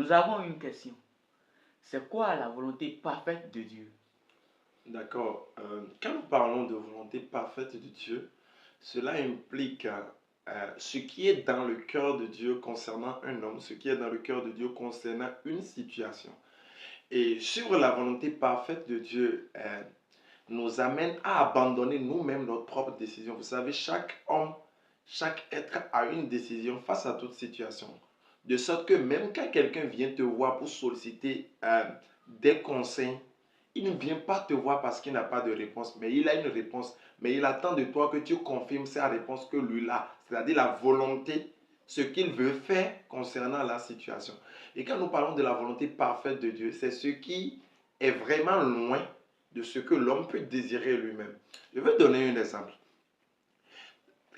nous avons une question. C'est quoi la volonté parfaite de Dieu? D'accord. Quand nous parlons de volonté parfaite de Dieu, cela implique ce qui est dans le cœur de Dieu concernant un homme, ce qui est dans le cœur de Dieu concernant une situation. Et suivre la volonté parfaite de Dieu nous amène à abandonner nous-mêmes notre propre décision. Vous savez, chaque homme, chaque être a une décision face à toute situation. De sorte que même quand quelqu'un vient te voir pour solliciter des conseils, il ne vient pas te voir parce qu'il n'a pas de réponse, mais il a une réponse. Mais il attend de toi que tu confirmes sa réponse que lui a, c'est-à-dire la volonté, ce qu'il veut faire concernant la situation. Et quand nous parlons de la volonté parfaite de Dieu, c'est ce qui est vraiment loin de ce que l'homme peut désirer lui-même. Je vais donner un exemple.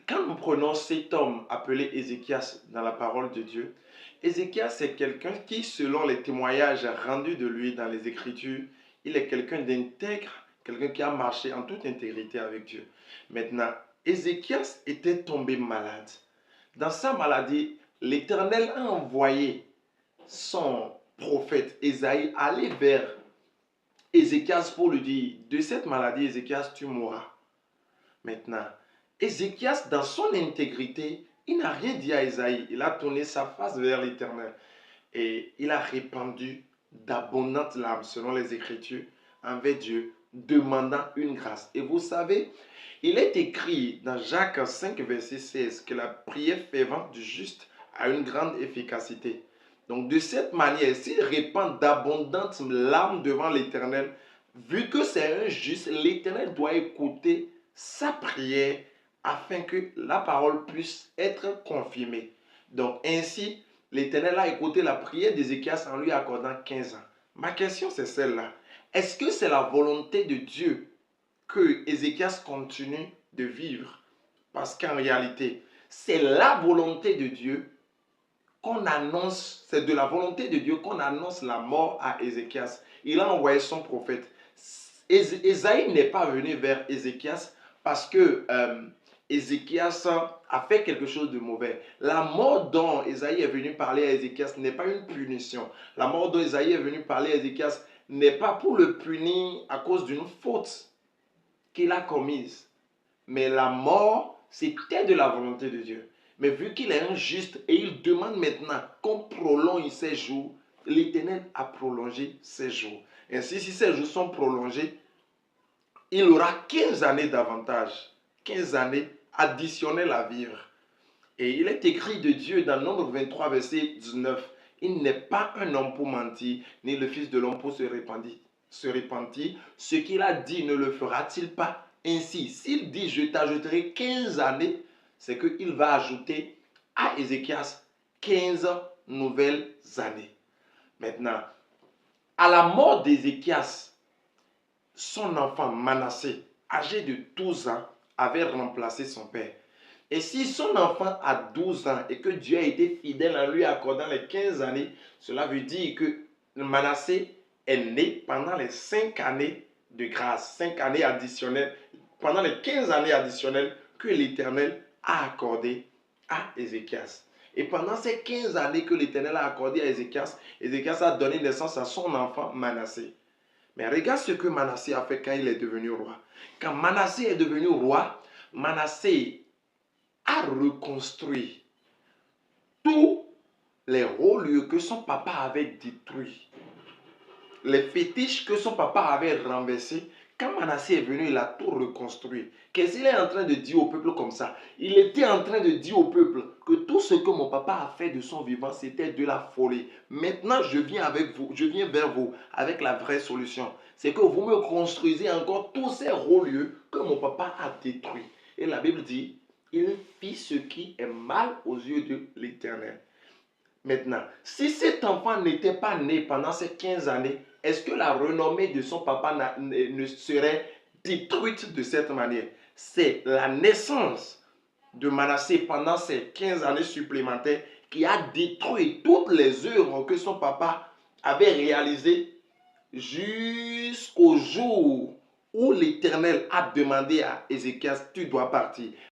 Quand nous prenons cet homme appelé Ézéchias dans la parole de Dieu, Ézéchias c'est quelqu'un qui, selon les témoignages rendus de lui dans les Écritures, il est quelqu'un d'intègre, quelqu'un qui a marché en toute intégrité avec Dieu. Maintenant, Ézéchias était tombé malade. Dans sa maladie, l'Éternel a envoyé son prophète Ésaïe aller vers Ézéchias pour lui dire, de cette maladie, Ézéchias, tu mourras. Maintenant, Ézéchias, dans son intégrité, il n'a rien dit à Ésaïe. Il a tourné sa face vers l'Éternel. Et il a répandu d'abondantes larmes, selon les Écritures, envers Dieu, demandant une grâce. Et vous savez, il est écrit dans Jacques 5, verset 16, que la prière fervente du juste a une grande efficacité. Donc, de cette manière, s'il répand d'abondantes larmes devant l'Éternel, vu que c'est un juste, l'Éternel doit écouter sa prière afin que la parole puisse être confirmée. Donc, ainsi, l'Éternel a écouté la prière d'Ézéchias en lui accordant 15 ans. Ma question, c'est celle-là. Est-ce que c'est la volonté de Dieu que Ézéchias continue de vivre? Parce qu'en réalité, c'est la volonté de Dieu qu'on annonce, c'est de la volonté de Dieu qu'on annonce la mort à Ézéchias. Il a envoyé son prophète. Ésaïe n'est pas venu vers Ézéchias parce que Ézéchias a fait quelque chose de mauvais. La mort dont Ésaïe est venu parler à Ézéchias n'est pas une punition. La mort dont Ésaïe est venu parler à Ézéchias n'est pas pour le punir à cause d'une faute qu'il a commise. Mais la mort, c'était de la volonté de Dieu. Mais vu qu'il est injuste et il demande maintenant qu'on prolonge ses jours, l'Éternel a prolongé ses jours. Ainsi, si ces jours sont prolongés, il aura 15 années d'avantage, 15 années additionnelles à vivre. Et il est écrit de Dieu dans Nombre 23, verset 19, il n'est pas un homme pour mentir, ni le fils de l'homme pour se repentir. Ce qu'il a dit ne le fera-t-il pas? Ainsi, s'il dit je t'ajouterai 15 années, c'est qu'il va ajouter à Ézéchias 15 nouvelles années. Maintenant, à la mort d'Ézéchias, son enfant Manassé, âgé de 12 ans, avait remplacé son père. Et si son enfant a 12 ans et que Dieu a été fidèle en lui accordant les 15 années, cela veut dire que Manassé est né pendant les 5 années de grâce, 5 années additionnelles, pendant les 15 années additionnelles que l'Éternel a accordées à Ézéchias. Et pendant ces 15 années que l'Éternel a accordées à Ézéchias, Ézéchias a donné naissance à son enfant Manassé. Mais regarde ce que Manassé a fait quand il est devenu roi. Quand Manassé est devenu roi, Manassé a reconstruit tous les hauts lieux que son papa avait détruits, les fétiches que son papa avait renversés. Quand Manassé est venu, il a tout reconstruit. Qu'est-ce qu'il est en train de dire au peuple comme ça? Il était en train de dire au peuple que tout ce que mon papa a fait de son vivant, c'était de la folie. Maintenant, je viens avec vous, je viens vers vous avec la vraie solution. C'est que vous me construisez encore tous ces hauts lieux que mon papa a détruits. Et la Bible dit, il fit ce qui est mal aux yeux de l'Éternel. Maintenant, si cet enfant n'était pas né pendant ces 15 années, est-ce que la renommée de son papa ne serait détruite de cette manière? C'est la naissance de Manassé pendant ces 15 années supplémentaires qui a détruit toutes les œuvres que son papa avait réalisées jusqu'au jour où l'Éternel a demandé à Ézéchias, tu dois partir.